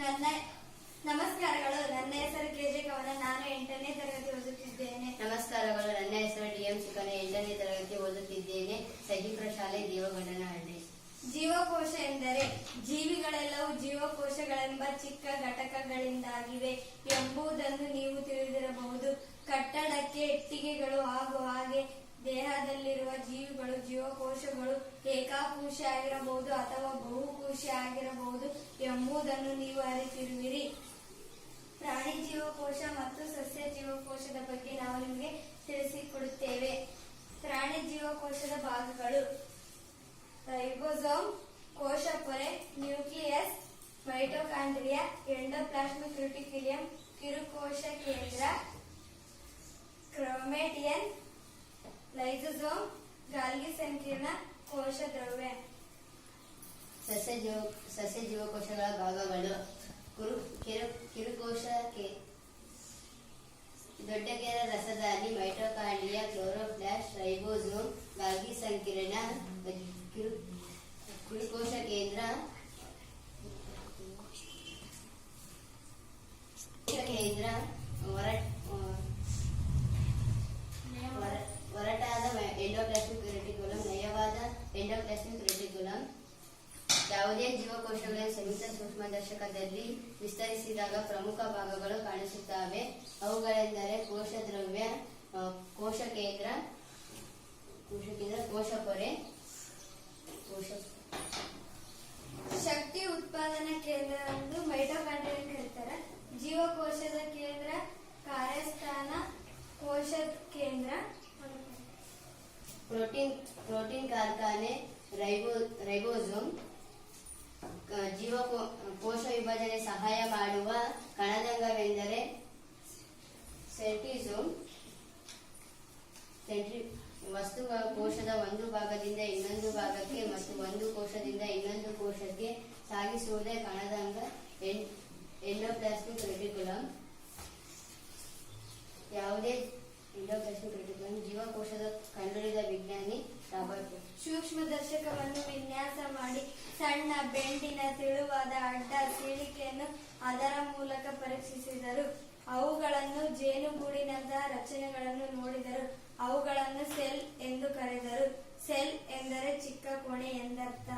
ನನ್ನ ನಮಸ್ಕಾರಗಳು. ನನ್ನ ಹೆಸರು ಕೆಜೆ ಕವನ. ನಾನು 8ನೇ ತರಗತಿ ಓದುತ್ತಿದ್ದೇನೆ. ನಮಸ್ಕಾರಗಳು. ನನ್ನ ಹೆಸರು ಡಿ.ಎಂ. ಚಿಕ್ಕನ, 8ನೇ ತರಗತಿ ಓದುತ್ತಿದ್ದೇನೆ. ಸಹೀಪುರ ಶಾಲೆ, ದೇವಗೌಡನಹಳ್ಳಿ. ಜೀವಕೋಶ ಎಂದರೆ ಜೀವಿಗಳೆಲ್ಲವೂ ಜೀವಕೋಶಗಳೆಂಬ ಚಿಕ್ಕ ಘಟಕಗಳಿಂದಾಗಿವೆ ಎಂಬುದನ್ನು ನೀವು ತಿಳಿದಿರಬಹುದು. ಕಟ್ಟಡಕ್ಕೆ ಇಟ್ಟಿಗೆಗಳು ಹಾಗೂ ಹಾಗೆ ದೇಹದಲ್ಲಿರುವ ಜೀವಿಗಳು ಜೀವಕೋಶಗಳು ಏಕಕೋಶ ಆಗಿರಬಹುದು ಅಥವಾ ಬಹುಕೋಶ ಆಗಿರಬಹುದು ಎಂಬುದನ್ನು ನೀವು ಅರಿತಿರುವಿರಿ. ಪ್ರಾಣಿ ಜೀವಕೋಶ ಮತ್ತು ಸಸ್ಯ ಜೀವಕೋಶದ ಬಗ್ಗೆ ನಾವು ನಿಮಗೆ ತಿಳಿಸಿಕೊಡುತ್ತೇವೆ. ಪ್ರಾಣಿ ಜೀವಕೋಶದ ಭಾಗಗಳು: ರೈಬೋಸೋಮ್, ಕೋಶ ಪೊರೆ, ನ್ಯೂಕ್ಲಿಯಸ್, ಮೈಟೊಕಾಂಡ್ರಿಯಾ, ಎಂಡೋಪ್ಲಾಸ್ಮಿಕ್ ರೆಟಿಕ್ಯುಲಮ್, ಕಿರುಕೋಶ ಕೇಂದ್ರ, ಕ್ರೊಮ್ಯಾಟಿನ್, ಲೈಸೋಸೋಮ್, ಗಾಲ್ಗಿ ಸಂಕೀರ್ಣ, ಕೋಶ ದ್ರವ್ಯ. ಸಸ್ಯ ಜೀವಕೋಶಗಳ ಭಾಗಗಳು: ಕಿರುಕೋಶ, ದೊಡ್ಡಗೆರೆ ರಸದಾನಿ, ಮೈಟೊಕಾಂಡ್ರಿಯಾ, ಕ್ಲೋರೋಪ್ಲಾಸ್ಟ್, ರೈಬೋಸೋಮ್, ಗಾಲ್ಗಿ ಸಂಕೀರ್ಣ, ಕಿರುಕೋಶ ಕೇಂದ್ರ, ಒರಟಾದ ಎಂಡೋಪ್ಲಾಸ್ಮಿಕ್ ರೆಟಿಕ್ಯುಲಮ್, ನಯವಾದ ಎಂಡೋಪ್ಲಾಸ್ಮಿಕ್ ರೆಟಿಕ್ಯುಲಮ್. ಯಾವುದೇ ಜೀವಕೋಶಗಳ ಸಂಯುಕ್ತ ಸೂಕ್ಷ್ಮದರ್ಶಕದಲ್ಲಿ ವಿಸ್ತರಿಸಿದಾಗ ಪ್ರಮುಖ ಭಾಗಗಳು ಕಾಣಿಸುತ್ತವೆ. ಅವುಗಳೆಂದರೆ ಕೋಶ ದ್ರವ್ಯ, ಕೋಶ ಕೇಂದ್ರ, ಕೋಶ ಪೊರೆ, ಶಕ್ತಿ ಉತ್ಪಾದನಾ ಕೇಂದ್ರ ಎಂದು ಮೈಟೊಕಾಂಡ್ರಿಯಾ ಕರೀತಾರೆ. ಜೀವಕೋಶದ ಕೇಂದ್ರ, ಕಾರ್ಯಸ್ಥಾನ, ಕೋಶ ಕೇಂದ್ರ. ಪ್ರೋಟೀನ್ ಕಾರ್ಖಾನೆ, ರೈಬೋಸೋಮ್. ಕೋಶ ವಿಭಜನೆ ಸಹಾಯ ಮಾಡುವ ಕಣದಂಗವೆಂದರೆ ಸೆಂಟ್ರಿಯೋಸೋಮ್. ವಸ್ತುಗಳು ಕೋಶದ ಒಂದು ಭಾಗದಿಂದ ಇನ್ನೊಂದು ಭಾಗಕ್ಕೆ ಮತ್ತು ಒಂದು ಕೋಶದಿಂದ ಇನ್ನೊಂದು ಕೋಶಕ್ಕೆ ಸಾಗಿಸುವುದೇ ಕಣದಂಗ. Endoplasmic reticulum. ಯಾವುದೇ ಎಂಡೋಪ್ಲಾಸ್ಮಿಕ್ ರೆಟಿಕ್ಯುಲಮ್ ಜೀವಕೋಶದ ಕಂಡುಹಿಡಿದ ವಿಜ್ಞಾನಿ ರಾಬರ್ಟ್. ಸೂಕ್ಷ್ಮದರ್ಶಕವನ್ನು ವಿನ್ಯಾಸ ಮಾಡಿ ಸಣ್ಣ ಬೆಂಡಿನ ತೆಳುವಾದ ಅಡ್ಡ ಸೀಳಿಕೆಯನ್ನು ಅದರ ಮೂಲಕ ಪರೀಕ್ಷಿಸಿದರು. ಅವುಗಳನ್ನು ಜೇನುಗೂಡಿನಂತಹ ರಚನೆಗಳನ್ನು ನೋಡಿದರು. ಅವುಗಳನ್ನು ಸೆಲ್ ಎಂದು ಕರೆದರು. ಸೆಲ್ ಎಂದರೆ ಚಿಕ್ಕ ಕೋಣೆ ಎಂದರ್ಥ.